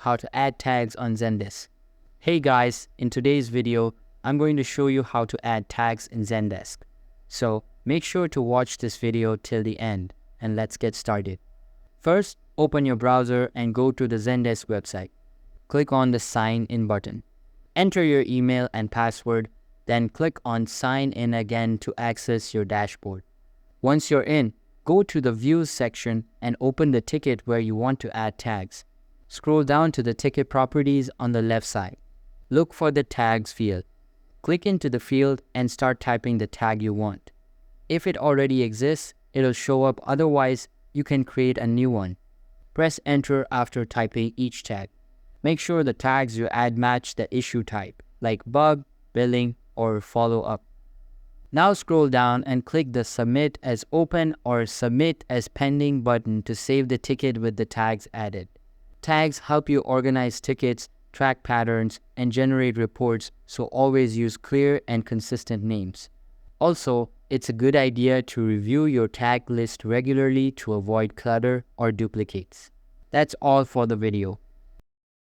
how to add tags on Zendesk. Hey guys, in today's video, I'm going to show you how to add tags in Zendesk. So make sure to watch this video till the end and let's get started. First, open your browser and go to the Zendesk website. Click on the Sign In button. Enter your email and password, then click on Sign In again to access your dashboard. Once you're in, go to the Views section and open the ticket where you want to add tags. Scroll down to the ticket properties on the left side. Look for the Tags field. Click into the field and start typing the tag you want. If it already exists, it'll show up, otherwise, you can create a new one. Press Enter after typing each tag. Make sure the tags you add match the issue type, like bug, billing, or follow-up. Now scroll down and click the Submit as Open or Submit as Pending button to save the ticket with the tags added. Tags help you organize tickets, track patterns, and generate reports, so always use clear and consistent names. Also, it's a good idea to review your tag list regularly to avoid clutter or duplicates. That's all for the video.